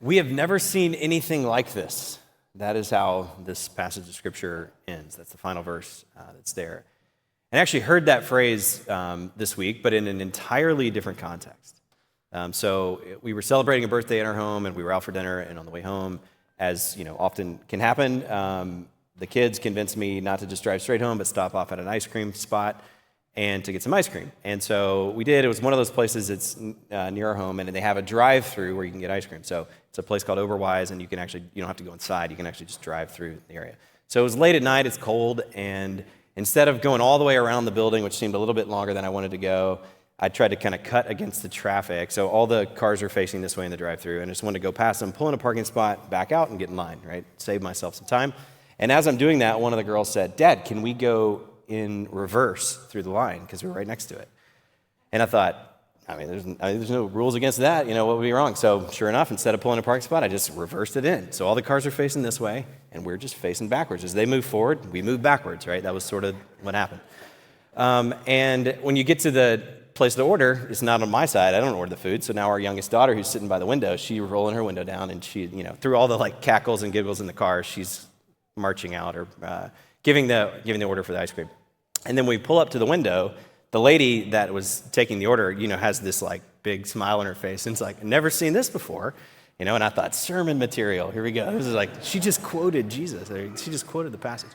We have never seen anything like this. That is how this passage of Scripture ends. That's the final verse that's there. And I actually heard that phrase this week, but in an entirely different context. So we were celebrating a birthday in our home, and we were out for dinner, and on the way home, as often can happen, the kids convinced me not to just drive straight home, but stop off at an ice cream spot and to get some ice cream. And so we did. It was one of those places that's near our home, and they have a drive-thru where you can get ice cream. So it's a place called Overwise, and you don't have to go inside. You can actually just drive through the area. So it was late at night. It's cold, and instead of going all the way around the building, which seemed a little bit longer than I wanted to go, I tried to kind of cut against the traffic. So all the cars are facing this way in the drive-thru, and I just wanted to go past them, pull in a parking spot, back out, and get in line, right? Save myself some time. And as I'm doing that, one of the girls said, "Dad, can we go in reverse through the line?" Because we were right next to it. And I thought, there's no rules against that. What would be wrong? So sure enough, instead of pulling a parking spot, I just reversed it in. So all the cars are facing this way, and we're just facing backwards. As they move forward, we move backwards, right? That was sort of what happened. And when you get to the place to order, it's not on my side. I don't order the food. So now our youngest daughter, who's sitting by the window, she's rolling her window down, and she, through all the cackles and giggles in the car, she's marching out or giving the order for the ice cream. And then we pull up to the window. The lady that was taking the order, has this big smile on her face, and it's like, never seen this before, and I thought, sermon material, here we go. This is she just quoted Jesus. She just quoted the passage.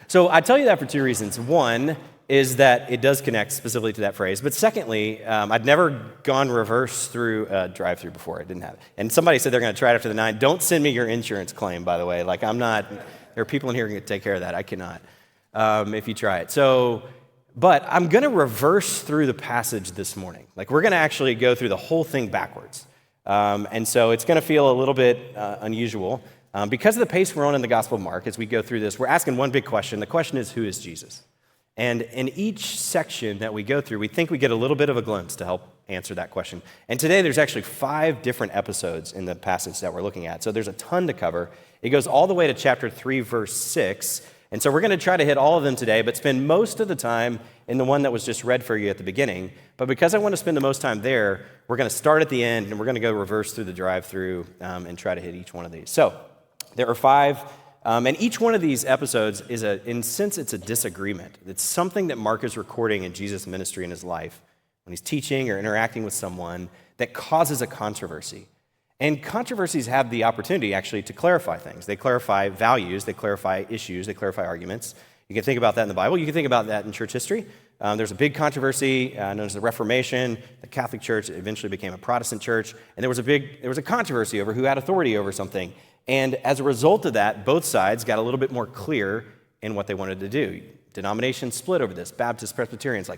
So I tell you that for two reasons. One is that it does connect specifically to that phrase, but secondly, I'd never gone reverse through a drive-thru before. I didn't have it. And somebody said they're going to try it after the 9. Don't send me your insurance claim, by the way. I'm not, there are people in here who can take care of that. I cannot, if you try it. But I'm going to reverse through the passage this morning. We're going to actually go through the whole thing backwards. And so it's going to feel a little bit unusual. Because of the pace we're on in the Gospel of Mark, as we go through this, we're asking one big question. The question is, who is Jesus? And in each section that we go through, we think we get a little bit of a glimpse to help answer that question. And today there's actually 5 different episodes in the passage that we're looking at. So there's a ton to cover. It goes all the way to chapter 3, verse 6. And so we're going to try to hit all of them today, but spend most of the time in the one that was just read for you at the beginning. But because I want to spend the most time there, we're going to start at the end, and we're going to go reverse through the drive-thru and try to hit each one of these. So there are 5, and each one of these episodes is in a sense, it's a disagreement. It's something that Mark is recording in Jesus' ministry in his life when he's teaching or interacting with someone that causes a controversy. And controversies have the opportunity, actually, to clarify things. They clarify values, they clarify issues, they clarify arguments. You can think about that in the Bible. You can think about that in church history. There's a big controversy known as the Reformation. The Catholic Church eventually became a Protestant church, and there was a controversy over who had authority over something. And as a result of that, both sides got a little bit more clear in what they wanted to do. Denominations split over this. Baptists, Presbyterians,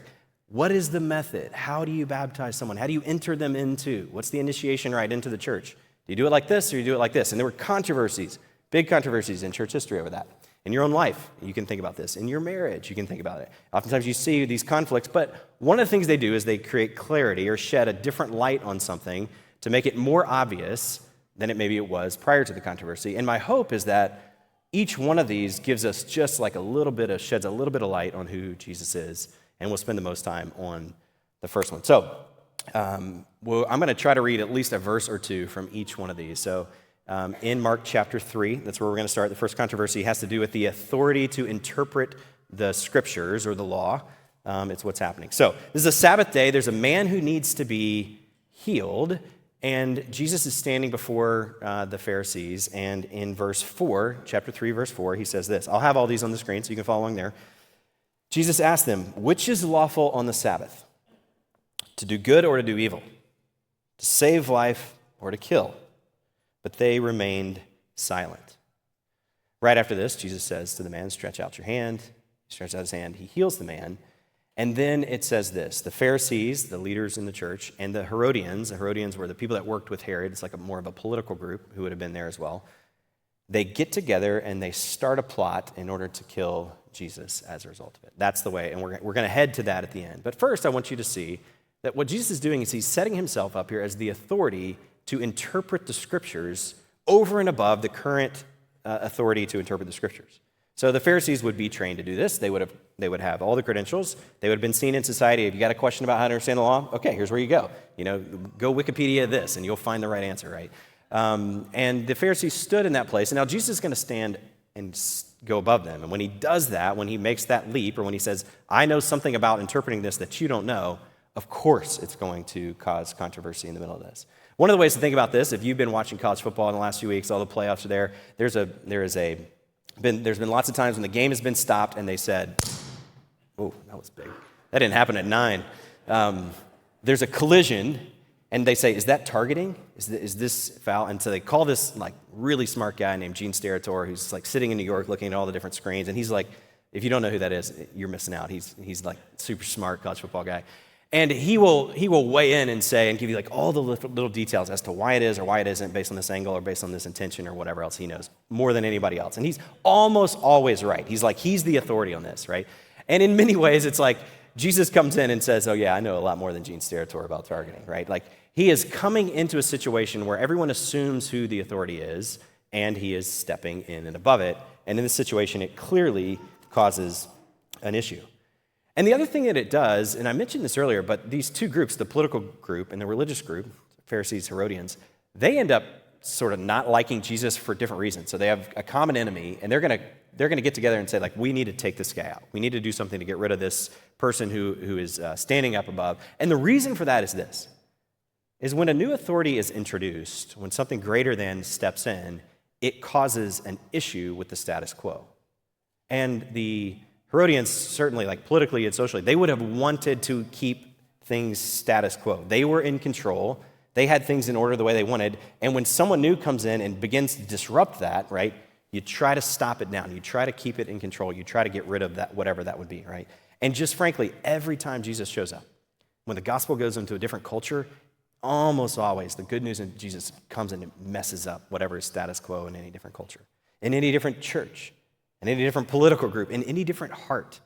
what is the method? How do you baptize someone? How do you enter them into? What's the initiation rite into the church? Do you do it like this or you do it like this? And there were controversies, big controversies in church history over that. In your own life, you can think about this. In your marriage, you can think about it. Oftentimes you see these conflicts, but one of the things they do is they create clarity or shed a different light on something to make it more obvious than maybe it was prior to the controversy. And my hope is that each one of these gives us just sheds a little bit of light on who Jesus is, and we'll spend the most time on the first one. So I'm going to try to read at least a verse or two from each one of these. So in Mark chapter 3, that's where we're going to start. The first controversy has to do with the authority to interpret the scriptures or the law. It's what's happening. So this is a Sabbath day. There's a man who needs to be healed, and Jesus is standing before the Pharisees. And in verse 4, chapter 3, verse 4, he says this. I'll have all these on the screen so you can follow along there. Jesus asked them, which is lawful on the Sabbath? To do good or to do evil? To save life or to kill? But they remained silent. Right after this, Jesus says to the man, stretch out your hand. He stretches out his hand. He heals the man. And then it says this, the Pharisees, the leaders in the church, and the Herodians were the people that worked with Herod. It's more of a political group who would have been there as well. They get together and they start a plot in order to kill Jesus as a result of it. That's the way, and we're going to head to that at the end. But first, I want you to see that what Jesus is doing is he's setting himself up here as the authority to interpret the scriptures over and above the current authority to interpret the scriptures. So the Pharisees would be trained to do this. They would have all the credentials. They would have been seen in society. If you got a question about how to understand the law, okay, here's where you go. Go Wikipedia this, and you'll find the right answer, right? And the Pharisees stood in that place. And now Jesus is going to stand and go above them. And when he does that, when he makes that leap, or when he says, I know something about interpreting this that you don't know, of course it's going to cause controversy in the middle of this. One of the ways to think about this, if you've been watching college football in the last few weeks, all the playoffs are there, there's been lots of times when the game has been stopped and they said, oh, that was big. That didn't happen at 9. There's a collision, and they say, is that targeting? Is this foul? And so they call this like really smart guy named Gene Steratore, who's like sitting in New York looking at all the different screens, and he's like, if you don't know who that is, you're missing out. He's like super smart college football guy. And he will weigh in and say, and give you like all the little details as to why it is or why it isn't based on this angle or based on this intention or whatever else he knows more than anybody else. And he's almost always right. He's the authority on this, right? And in many ways, it's like Jesus comes in and says, oh yeah, I know a lot more than Gene Steratore about targeting, right? Like he is coming into a situation where everyone assumes who the authority is and he is stepping in and above it. And in this situation, it clearly causes an issue. And the other thing that it does, and I mentioned this earlier, but these two groups, the political group and the religious group, Pharisees, Herodians, they end up sort of not liking Jesus for different reasons. So they have a common enemy, and they're going to get together and say, like, we need to take this guy out. We need to do something to get rid of this person who is standing up above. And the reason for that is this, is when a new authority is introduced, when something greater than steps in, it causes an issue with the status quo. And the Herodians, certainly, like politically and socially, they would have wanted to keep things status quo. They were in control. They had things in order the way they wanted. And when someone new comes in and begins to disrupt that, right, you try to stop it down. You try to keep it in control. You try to get rid of that, whatever that would be, right? And just frankly, every time Jesus shows up, when the gospel goes into a different culture, almost always the good news in Jesus comes and it messes up whatever is status quo in any different culture, in any different church, in any different political group, in any different heart.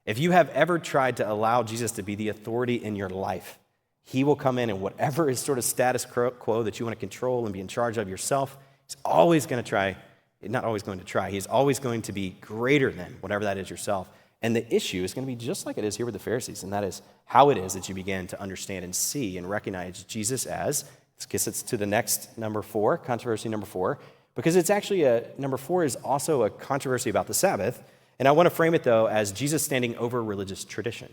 If you have ever tried to allow Jesus to be the authority in your life, he will come in and whatever is sort of status quo that you want to control and be in charge of yourself, he's always going to try, not always going to try, he's always going to be greater than whatever that is yourself. And the issue is going to be just like it is here with the Pharisees, and that is how it is that you begin to understand and see and recognize Jesus as, this gets us to the next number 4, controversy number 4, because it's actually number 4 is also a controversy about the Sabbath. And I want to frame it, though, as Jesus standing over religious tradition.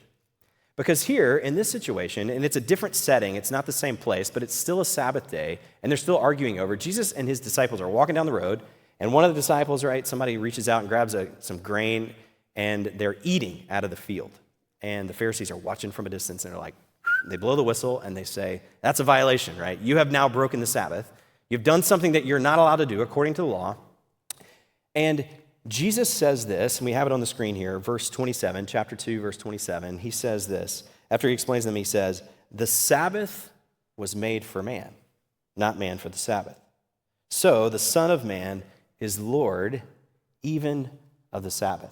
Because here, in this situation, and it's a different setting, it's not the same place, but it's still a Sabbath day, and they're still arguing over, Jesus and his disciples are walking down the road, and one of the disciples, right, somebody reaches out and grabs some grain, and they're eating out of the field. And the Pharisees are watching from a distance, and they're like, they blow the whistle, and they say, that's a violation, right? You have now broken the Sabbath. You've done something that you're not allowed to do according to the law. And Jesus says this, and we have it on the screen here, verse 27, chapter 2, verse 27. He says this. After he explains them, he says, the Sabbath was made for man, not man for the Sabbath. So the Son of Man is Lord even of the Sabbath.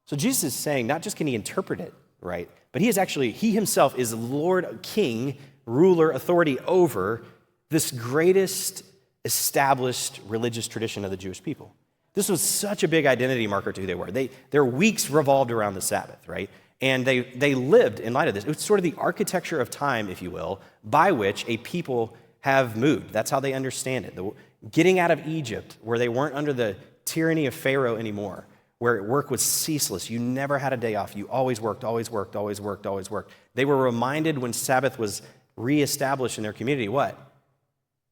So Jesus is saying, not just can he interpret it, right, but he himself is Lord, King, ruler, authority over this greatest established religious tradition of the Jewish people. This was such a big identity marker to who they were. Their weeks revolved around the Sabbath, right? And they lived in light of this. It was sort of the architecture of time, if you will, by which a people have moved. That's how they understand it. Getting out of Egypt, where they weren't under the tyranny of Pharaoh anymore, where work was ceaseless. You never had a day off. You always worked, always worked, always worked, always worked. They were reminded when Sabbath was reestablished in their community, what?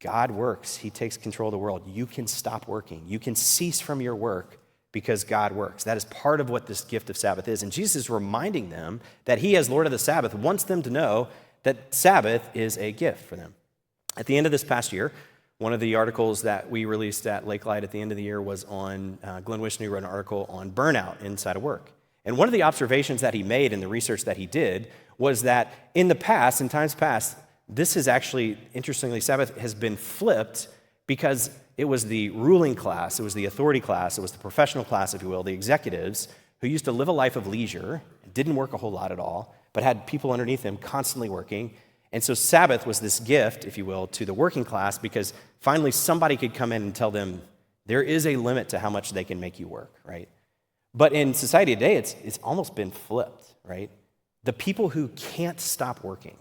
God works. He takes control of the world. You can stop working. You can cease from your work because God works. That is part of what this gift of Sabbath is. And Jesus is reminding them that he, as Lord of the Sabbath, wants them to know that Sabbath is a gift for them. At the end of this past year, one of the articles that we released at Lakelight at the end of the year was on, Glenn Wishney wrote an article on burnout inside of work. And one of the observations that he made in the research that he did was that in the past, in times past, this is actually, interestingly, Sabbath has been flipped because it was the ruling class, it was the authority class, it was the professional class, if you will, the executives, who used to live a life of leisure, didn't work a whole lot at all, but had people underneath them constantly working. And so Sabbath was this gift, if you will, to the working class because finally somebody could come in and tell them there is a limit to how much they can make you work, right? But in society today, it's almost been flipped, right? The people who can't stop working,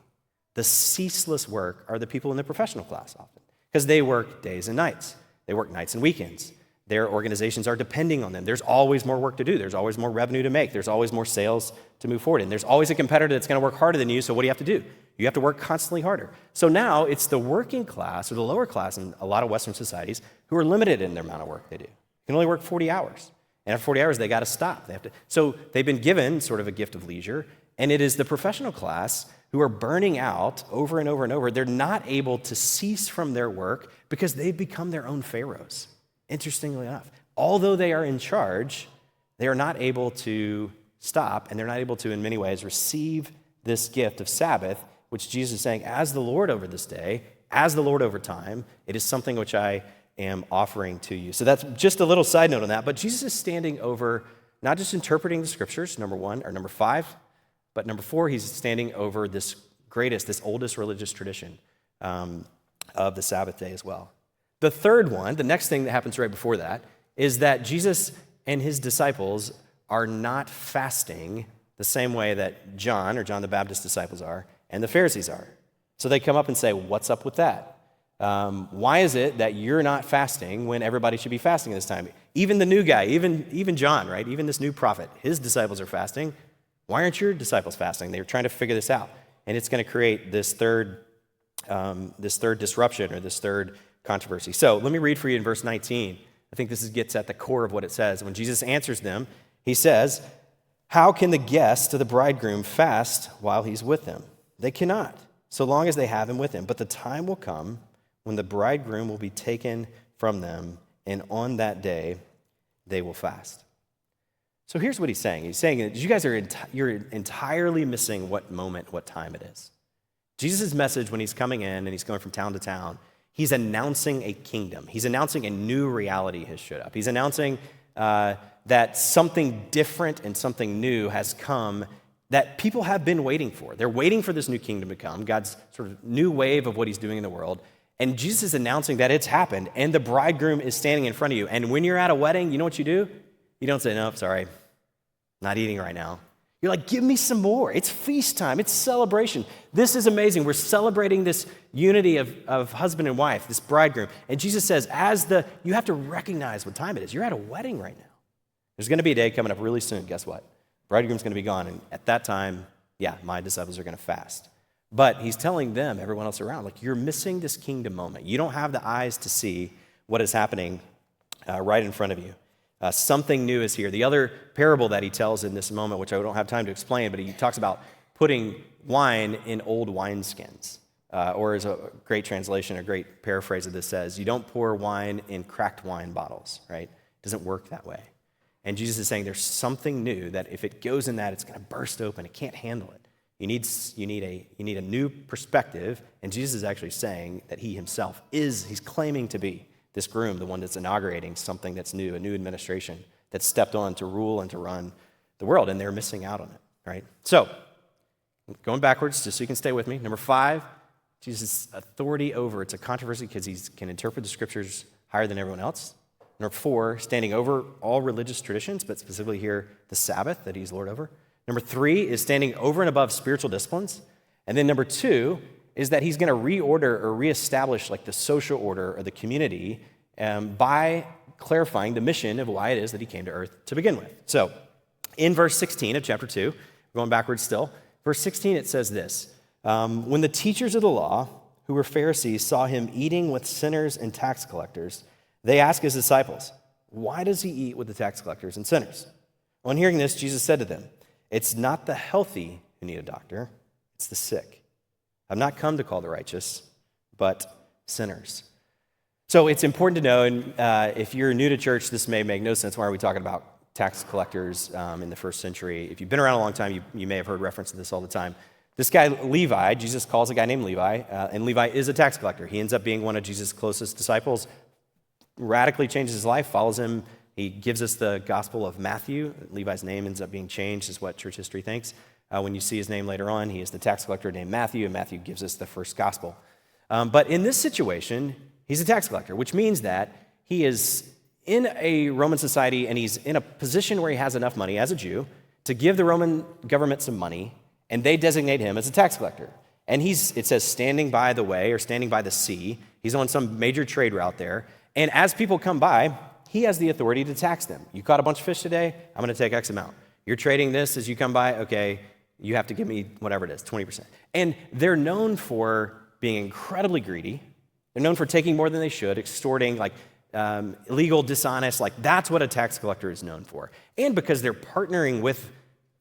the ceaseless work, are the people in the professional class often. because they work days and nights. They work nights and weekends. Their organizations are depending on them. There's always more work to do. There's always more revenue to make. There's always more sales to move forward in. There's always a competitor that's going to work harder than you, so what do you have to do? You have to work constantly harder. So now it's the working class or the lower class in a lot of Western societies who are limited in their amount of work they do. You can only work 40 hours. And after 40 hours, they got to stop. So they've been given sort of a gift of leisure, and it is the professional class who are burning out over and over and over. They're not able to cease from their work because they've become their own pharaohs, interestingly enough. Although they are in charge, they are not able to stop, and they're not able to, in many ways, receive this gift of Sabbath, which Jesus is saying, as the Lord over this day, as the Lord over time, it is something which I am offering to you. So that's just a little side note on that. But Jesus is standing over, not just interpreting the scriptures, number 5, but number 4, he's standing over this oldest religious tradition of the Sabbath day as well. The third one, the next thing that happens right before that, is that Jesus and his disciples are not fasting the same way that John the Baptist's disciples are and the Pharisees are. So they come up and say, what's up with that? Why is it that you're not fasting when everybody should be fasting at this time? Even the new guy, even John, right? Even this new prophet, his disciples are fasting. Why aren't your disciples fasting? They're trying to figure this out. And it's going to create this third disruption or this third controversy. So let me read for you in verse 19. I think this gets at the core of what it says. When Jesus answers them, he says, how can the guests of the bridegroom fast while he's with them? They cannot, so long as they have him with them. But the time will come when the bridegroom will be taken from them, and on that day they will fast. So here's what he's saying. He's saying that you guys you're entirely missing what moment, what time it is. Jesus' message when he's coming in and he's going from town to town, he's announcing a kingdom. He's announcing a new reality has showed up. He's announcing that something different and something new has come that people have been waiting for. They're waiting for this new kingdom to come, God's sort of new wave of what he's doing in the world. And Jesus is announcing that it's happened, and the bridegroom is standing in front of you. And when you're at a wedding, you know what you do? You don't say, no, sorry, not eating right now. You're like, give me some more. It's feast time. It's celebration. This is amazing. We're celebrating this unity of husband and wife, this bridegroom. And Jesus says, you have to recognize what time it is. You're at a wedding right now. There's going to be a day coming up really soon. Guess what? Bridegroom's going to be gone. And at that time, my disciples are going to fast. But he's telling them, everyone else around, like, you're missing this kingdom moment. You don't have the eyes to see what is happening right in front of you. Something new is here. The other parable that he tells in this moment, which I don't have time to explain, but he talks about putting wine in old wineskins. Or as a great translation, a great paraphrase of this says, you don't pour wine in cracked wine bottles, right? It doesn't work that way. And Jesus is saying there's something new that if it goes in that, it's going to burst open. It can't handle it. You need a new perspective, and Jesus is actually saying that he himself he's claiming to be this groom, the one that's inaugurating something that's new, a new administration that's stepped on to rule and to run the world, and they're missing out on it, right? So, going backwards, just so you can stay with me. Number 5, Jesus' authority over. It's a controversy because he can interpret the scriptures higher than everyone else. Number 4, standing over all religious traditions, but specifically here, the Sabbath that he's Lord over. Number 3 is standing over and above spiritual disciplines. And then number 2 is that he's going to reorder or reestablish like the social order or the community by clarifying the mission of why it is that he came to earth to begin with. So in verse 16 of chapter 2, going backwards still, verse 16, it says this, when the teachers of the law, who were Pharisees, saw him eating with sinners and tax collectors, they asked his disciples, why does he eat with the tax collectors and sinners? On hearing this, Jesus said to them, it's not the healthy who need a doctor, it's the sick. I've not come to call the righteous, but sinners. So it's important to know, and if you're new to church, this may make no sense. Why are we talking about tax collectors in the first century? If you've been around a long time, you may have heard reference to this all the time. This guy, Levi, Jesus calls a guy named Levi, and Levi is a tax collector. He ends up being one of Jesus' closest disciples, radically changes his life, follows him. He gives us the Gospel of Matthew. Levi's name ends up being changed, is what church history thinks. When you see his name later on, he is the tax collector named Matthew, and Matthew gives us the first gospel. But in this situation, he's a tax collector, which means that he is in a Roman society, and he's in a position where he has enough money as a Jew to give the Roman government some money, and they designate him as a tax collector. And it says standing by the way or standing by the sea. He's on some major trade route there. And as people come by, he has the authority to tax them. You caught a bunch of fish today, I'm going to take X amount. You're trading this as you come by, okay, you have to give me whatever it is, 20%. And they're known for being incredibly greedy. They're known for taking more than they should, extorting, illegal, dishonest. That's what a tax collector is known for. And because they're partnering with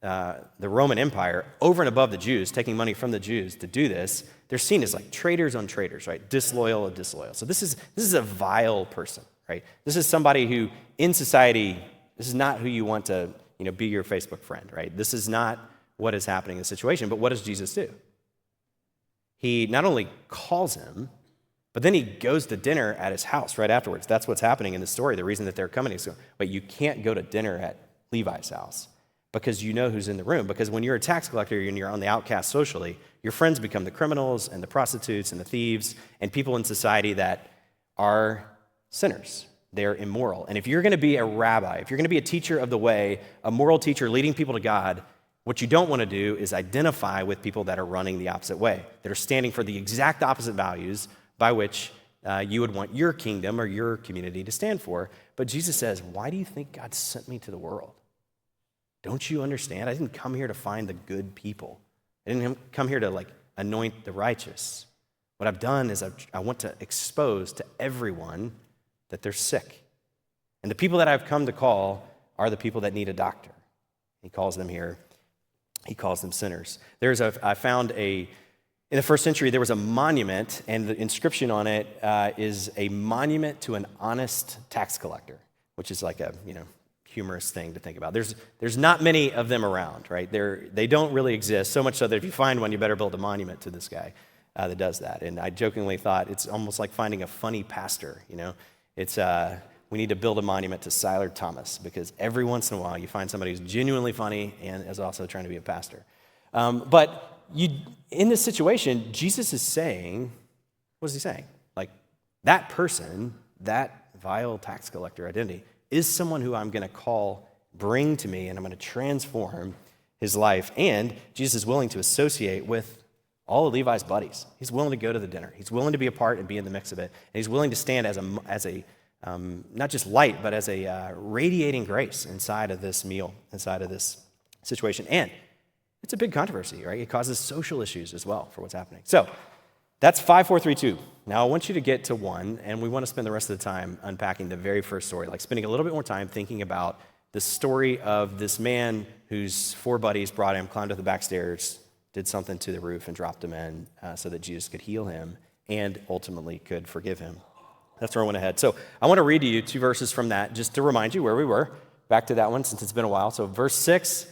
the Roman Empire over and above the Jews, taking money from the Jews to do this, they're seen as traitors on traitors, right? Disloyal of disloyal. So this is a vile person, right? This is somebody who, in society, this is not who you want to, be your Facebook friend, right? This is not what is happening in the situation. But what does Jesus do? He not only calls him, but then he goes to dinner at his house right afterwards. That's what's happening in the story. The reason that they're coming is, but you can't go to dinner at Levi's house because you know who's in the room. Because when you're a tax collector and you're on the outcast socially, your friends become the criminals and the prostitutes and the thieves and people in society that are sinners. They're immoral. And if you're going to be a rabbi, if you're going to be a teacher of the way, a moral teacher leading people to God, what you don't want to do is identify with people that are running the opposite way, that are standing for the exact opposite values by which you would want your kingdom or your community to stand for. But Jesus says, why do you think God sent me to the world? Don't you understand? I didn't come here to find the good people. I didn't come here to anoint the righteous. What I've done is I want to expose to everyone that they're sick. And the people that I've come to call are the people that need a doctor. He calls them here, he calls them sinners. I found in the first century, there was a monument, and the inscription on it is a monument to an honest tax collector, which is like a humorous thing to think about. There's not many of them around, right? They don't really exist, so much so that if you find one, you better build a monument to this guy that does that. And I jokingly thought it's almost like finding a funny pastor, It's we need to build a monument to Siler Thomas because every once in a while you find somebody who's genuinely funny and is also trying to be a pastor. But in this situation, Jesus is saying, what is he saying? That person, that vile tax collector identity, is someone who I'm going to bring to me, and I'm going to transform his life. And Jesus is willing to associate with all of Levi's buddies. He's willing to go to the dinner. He's willing to be a part and be in the mix of it. And he's willing to stand as a not just light, but as a radiating grace inside of this meal, inside of this situation. And it's a big controversy, right? It causes social issues as well for what's happening. So that's 5, 4, 3, 2. Now I want you to get to 1, and we want to spend the rest of the time unpacking the very first story, spending a little bit more time thinking about the story of this man whose 4 buddies brought him, climbed up the back stairs, did something to the roof and dropped him in so that Jesus could heal him and ultimately could forgive him. That's where I went ahead. So I want to read to you 2 verses from that just to remind you where we were. Back to that one since it's been a while. So verse 6,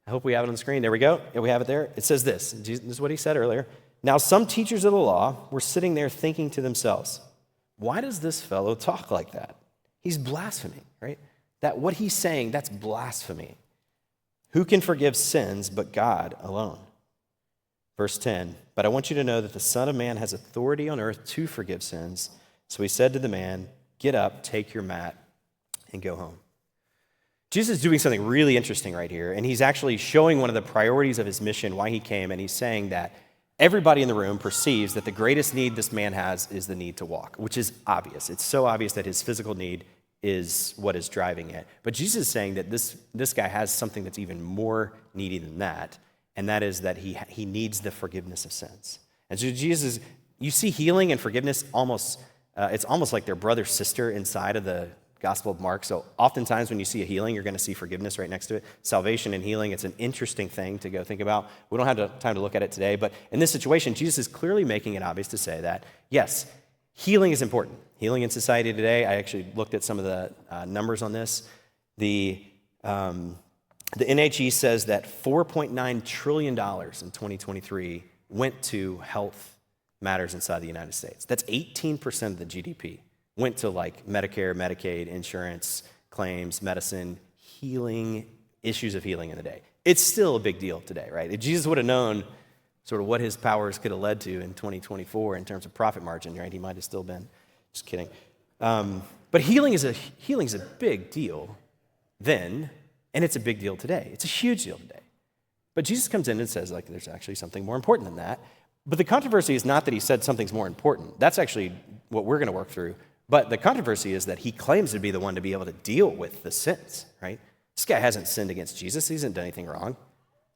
I hope we have it on the screen. There we go. Yeah, we have it there. It says this. This is what he said earlier. Now some teachers of the law were sitting there thinking to themselves, why does this fellow talk like that? He's blaspheming, right? That what he's saying, that's blasphemy. Who can forgive sins but God alone? Verse 10, but I want you to know that the Son of Man has authority on earth to forgive sins. So he said to the man, get up, take your mat, and go home. Jesus is doing something really interesting right here, and he's actually showing one of the priorities of his mission, why he came, and he's saying that everybody in the room perceives that the greatest need this man has is the need to walk, which is obvious. It's so obvious that his physical need is what is driving it. But Jesus is saying that this guy has something that's even more needy than that, and that is that he needs the forgiveness of sins. And so Jesus, you see healing and forgiveness it's almost like they're brother, sister inside of the Gospel of Mark. So oftentimes when you see a healing, you're going to see forgiveness right next to it. Salvation and healing, it's an interesting thing to go think about. We don't have time to look at it today, but in this situation, Jesus is clearly making it obvious to say that, yes, healing is important. Healing in society today, I actually looked at some of the numbers on this. The NHE says that $4.9 trillion in 2023 went to health matters inside the United States. That's 18% of the GDP. Went to Medicare, Medicaid, insurance, claims, medicine, healing, issues of healing in the day. It's still a big deal today, right? If Jesus would have known sort of what his powers could have led to in 2024 in terms of profit margin, right? He might have still been, just kidding. But healing is a big deal then, and it's a big deal today. It's a huge deal today. But Jesus comes in and says, there's actually something more important than that. But the controversy is not that he said something's more important. That's actually what we're going to work through. But the controversy is that he claims to be the one to be able to deal with the sins, right? This guy hasn't sinned against Jesus. He hasn't done anything wrong.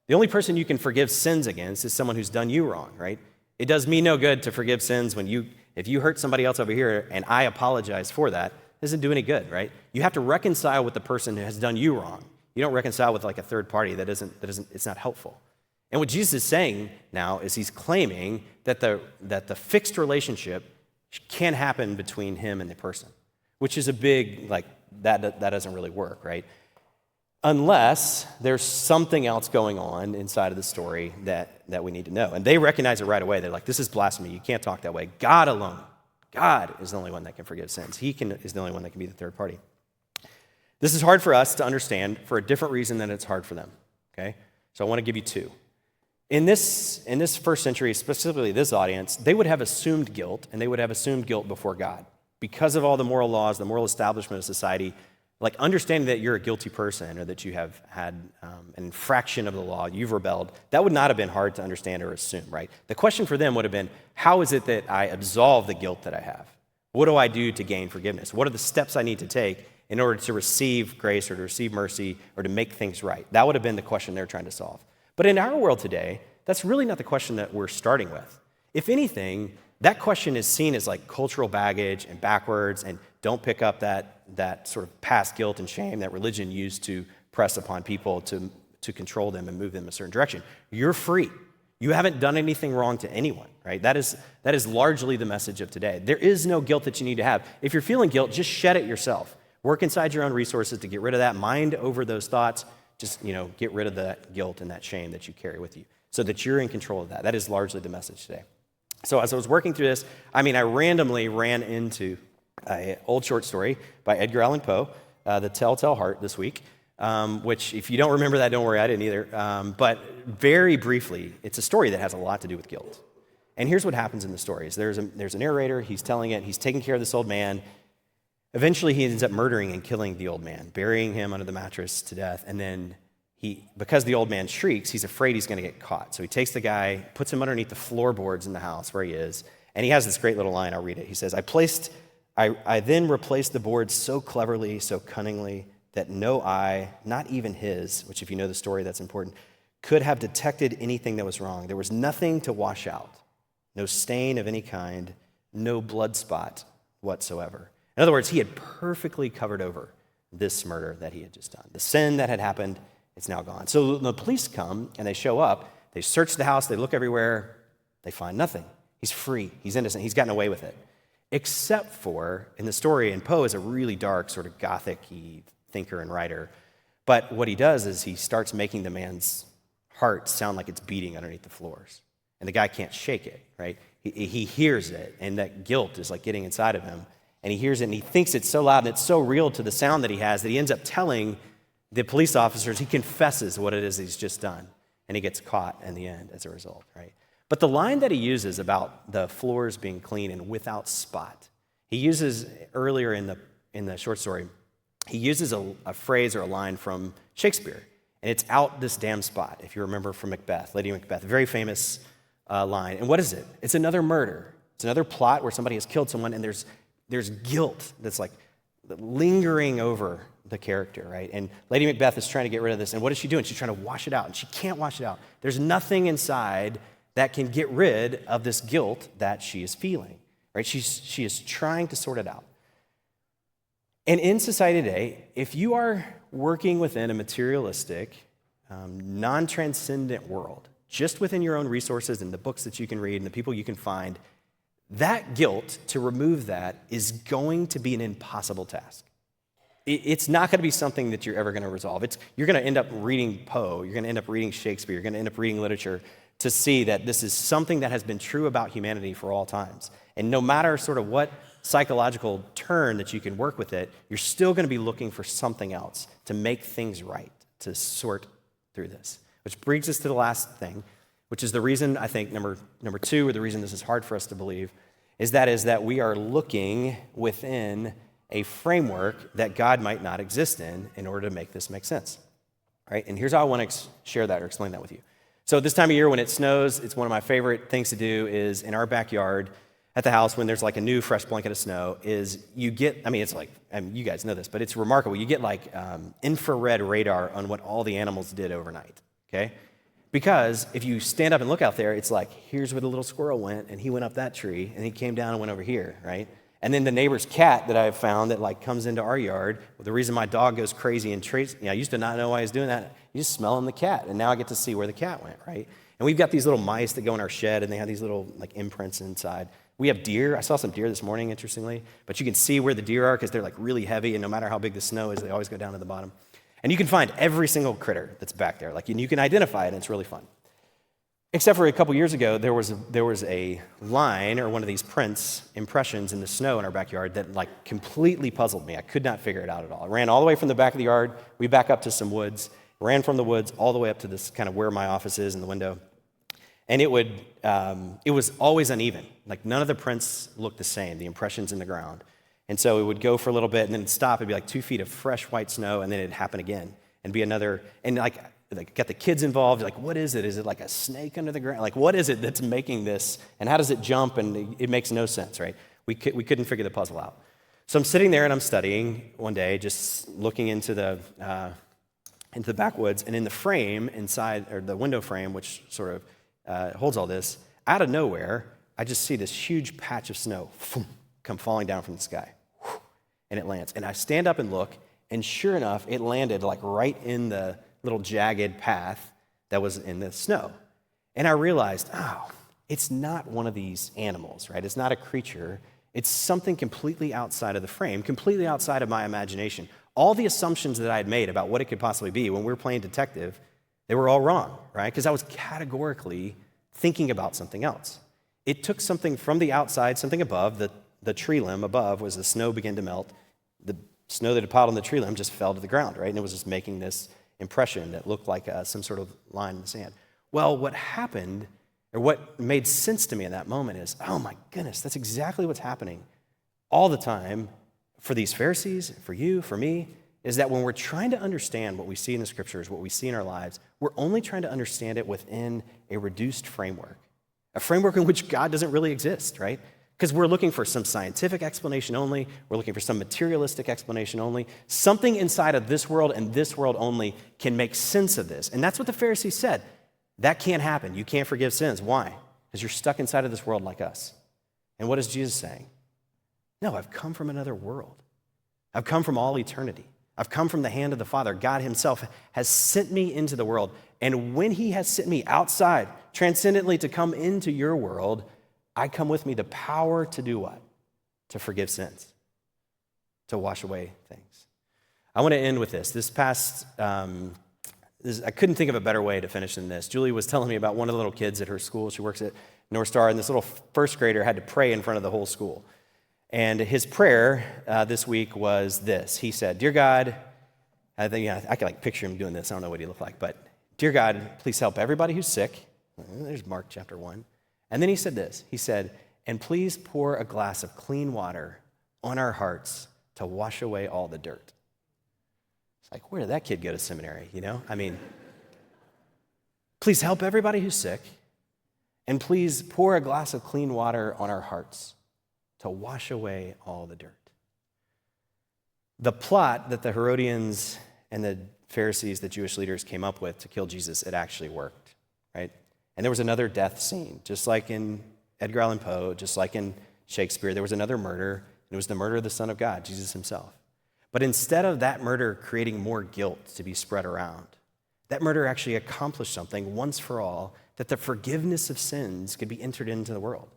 The only person you can forgive sins against is someone who's done you wrong, right? It does me no good to forgive sins if you hurt somebody else over here and I apologize for that. It doesn't do any good, right? You have to reconcile with the person who has done you wrong. You don't reconcile with like a third party. It's not helpful. And what Jesus is saying now is he's claiming that the fixed relationship can happen between him and the person, which is a big, that doesn't really work, right? Unless there's something else going on inside of the story that we need to know. And they recognize it right away. They're like, this is blasphemy. You can't talk that way. God alone. God is the only one that can forgive sins. Is the only one that can be the third party. This is hard for us to understand for a different reason than it's hard for them, okay? So I want to give you two. In this first century, specifically this audience, they would have assumed guilt, and they would have assumed guilt before God. Because of all the moral laws, the moral establishment of society, like understanding that you're a guilty person or that you have had an infraction of the law, you've rebelled, that would not have been hard to understand or assume, right? The question for them would have been, how is it that I absolve the guilt that I have? What do I do to gain forgiveness? What are the steps I need to take in order to receive grace or to receive mercy or to make things right? That would have been the question they're trying to solve. But in our world today, that's really not the question that we're starting with. If anything, that question is seen as like cultural baggage and backwards, and don't pick up that sort of past guilt and shame that religion used to press upon people to control them and move them a certain direction. You're free. You haven't done anything wrong to anyone, right? That is largely the message of today. There is no guilt that you need to have. If you're feeling guilt, just shed it yourself. Work inside your own resources to get rid of that. Mind over those thoughts. Just, get rid of that guilt and that shame that you carry with you so that you're in control of that. That is largely the message today. So as I was working through this, I randomly ran into an old short story by Edgar Allan Poe, The Telltale Heart, this week, which if you don't remember that, don't worry, I didn't either. But very briefly, it's a story that has a lot to do with guilt. And here's what happens in the story. There's a narrator, he's telling it, he's taking care of this old man. Eventually, he ends up murdering and killing the old man, burying him under the mattress to death. And then because the old man shrieks, he's afraid he's going to get caught. So he takes the guy, puts him underneath the floorboards in the house where he is, and he has this great little line. I'll read it. He says, I then replaced the boards so cleverly, so cunningly, that no eye, not even his, which if you know the story, that's important, could have detected anything that was wrong. There was nothing to wash out, no stain of any kind, no blood spot whatsoever. In other words, he had perfectly covered over this murder that he had just done. The sin that had happened, it's now gone. So the police come and they show up. They search the house. They look everywhere. They find nothing. He's free. He's innocent. He's gotten away with it. Except for, in the story, and Poe is a really dark, sort of gothic-y thinker and writer. But what he does is he starts making the man's heart sound like it's beating underneath the floors. And the guy can't shake it, right? He hears it, and that guilt is like getting inside of him. And he hears it, and he thinks it's so loud, and it's so real to the sound that he has that he ends up telling the police officers, he confesses what it is he's just done, and he gets caught in the end as a result, right? But the line that he uses about the floors being clean and without spot, he uses earlier in the short story, he uses a phrase or a line from Shakespeare, and it's out this damn spot, if you remember from Macbeth, Lady Macbeth, a very famous line. And what is it? It's another murder. It's another plot where somebody has killed someone, and there's guilt that's like lingering over the character, right? And Lady Macbeth is trying to get rid of this, and what is she doing? She's trying to wash it out, and she can't wash it out. There's nothing inside that can get rid of this guilt that she is feeling, right? She is trying to sort it out. And in society today, if you are working within a materialistic, non-transcendent world, just within your own resources and the books that you can read and the people you can find, that guilt, to remove that, is going to be an impossible task. It's not going to be something that you're ever going to resolve. You're going to end up reading Poe, you're going to end up reading Shakespeare, you're going to end up reading literature to see that this is something that has been true about humanity for all times. And no matter sort of what psychological turn that you can work with it, you're still going to be looking for something else to make things right, to sort through this. Which brings us to the last thing, which is the reason, I think, number two, or the reason this is hard for us to believe, is that we are looking within a framework that God might not exist in order to make this make sense. Right? And here's how I want to share that or explain that with you. So this time of year when it snows, it's one of my favorite things to do is in our backyard at the house when there's like a new fresh blanket of snow is you get, it's like, you guys know this, but it's remarkable. You get like infrared radar on what all the animals did overnight, okay? Because if you stand up and look out there, it's like, here's where the little squirrel went, and he went up that tree, and he came down and went over here, right? And then the neighbor's cat that I've found that like comes into our yard, well, the reason my dog goes crazy and I used to not know why he was doing that, you just smell the cat, and now I get to see where the cat went, right? And we've got these little mice that go in our shed, and they have these little like imprints inside. We have deer. I saw some deer this morning, interestingly, but you can see where the deer are because they're like really heavy, and no matter how big the snow is, they always go down to the bottom. And you can find every single critter that's back there, and you can identify it, and it's really fun. Except for a couple years ago, there was a line or one of these impressions in the snow in our backyard that like completely puzzled me. I could not figure it out at all. I ran all the way from the back of the yard. We back up to some woods, ran from the woods all the way up to this kind of where my office is in the window. And it was always uneven. Like none of the prints looked the same, the impressions in the ground. And so it would go for a little bit and then it'd stop. It'd be like 2 feet of fresh white snow, and then it'd happen again and be another, and like got the kids involved, like, what is it? Is it like a snake under the ground? Like, what is it that's making this? And how does it jump? And it makes no sense, right? We couldn't figure the puzzle out. So I'm sitting there and I'm studying one day, just looking into the backwoods, and in the frame inside, or the window frame, which sort of holds all this, out of nowhere, I just see this huge patch of snow come falling down from the sky, and it lands. And I stand up and look, and sure enough, it landed like right in the little jagged path that was in the snow. And I realized, it's not one of these animals, right? It's not a creature. It's something completely outside of the frame, completely outside of my imagination. All the assumptions that I had made about what it could possibly be when we were playing detective, they were all wrong, right? Because I was categorically thinking about something else. It took something from the outside, something above, the tree limb above, was the snow began to melt. The snow that had piled on the tree limb just fell to the ground, right? And it was just making this impression that looked like some sort of line in the sand. Well, what happened, or what made sense to me in that moment is, oh my goodness, that's exactly what's happening all the time for these Pharisees, for you, for me, is that when we're trying to understand what we see in the scriptures, what we see in our lives, we're only trying to understand it within a reduced framework, a framework in which God doesn't really exist, right? Because we're looking for some scientific explanation only, we're looking for some materialistic explanation only. Something inside of this world and this world only can make sense of this. And that's what the Pharisees said. That can't happen. You can't forgive sins. Why? Because you're stuck inside of this world like us. And what is Jesus saying? No, I've come from another world. I've come from all eternity. I've come from the hand of the Father. God himself has sent me into the world. And when he has sent me outside, transcendently to come into your world, I come with me the power to do what? To forgive sins, to wash away things. I want to end with this. I couldn't think of a better way to finish than this. Julie was telling me about one of the little kids at her school. She works at North Star, and this little first grader had to pray in front of the whole school. And his prayer this week was this. He said, "Dear God," I can like picture him doing this. I don't know what he looked like, but "Dear God, please help everybody who's sick." There's Mark chapter 1. And then he said this. He said, "And please pour a glass of clean water on our hearts to wash away all the dirt." It's like, where did that kid go to seminary, please help everybody who's sick, and please pour a glass of clean water on our hearts to wash away all the dirt. The plot that the Herodians and the Pharisees, the Jewish leaders, came up with to kill Jesus, it actually worked, right? And there was another death scene, just like in Edgar Allan Poe, just like in Shakespeare. There was another murder, and it was the murder of the Son of God, Jesus himself. But instead of that murder creating more guilt to be spread around, that murder actually accomplished something once for all, that the forgiveness of sins could be entered into the world.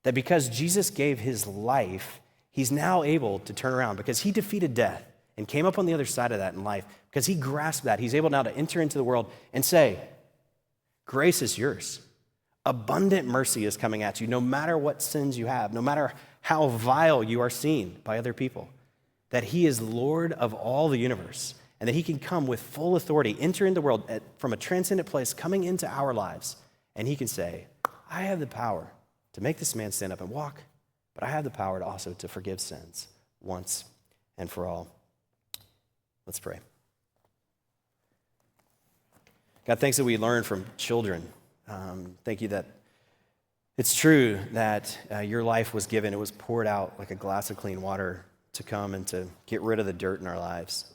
That because Jesus gave his life, he's now able to turn around because he defeated death and came up on the other side of that in life. Because he grasped that, he's able now to enter into the world and say, grace is yours. Abundant mercy is coming at you, no matter what sins you have, no matter how vile you are seen by other people. That he is Lord of all the universe, and that he can come with full authority, enter into the world from a transcendent place, coming into our lives, and he can say, I have the power to make this man stand up and walk, but I have the power to also to forgive sins once and for all. Let's pray. God, thanks that we learn from children. Thank you that it's true that your life was given. It was poured out like a glass of clean water to come and to get rid of the dirt in our lives,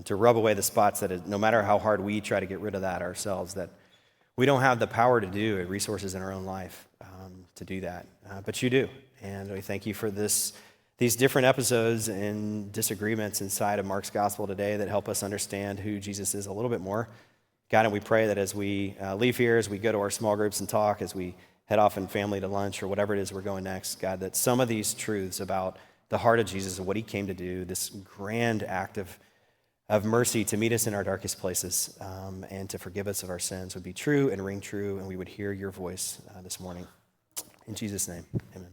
to rub away the spots that no matter how hard we try to get rid of that ourselves, that we don't have the power to do it, resources in our own life to do that. But you do. And we thank you for these different episodes and disagreements inside of Mark's gospel today that help us understand who Jesus is a little bit more. God, and we pray that as we leave here, as we go to our small groups and talk, as we head off in family to lunch or whatever it is we're going next, God, that some of these truths about the heart of Jesus and what he came to do, this grand act of mercy to meet us in our darkest places and to forgive us of our sins would be true and ring true, and we would hear your voice this morning. In Jesus' name, amen.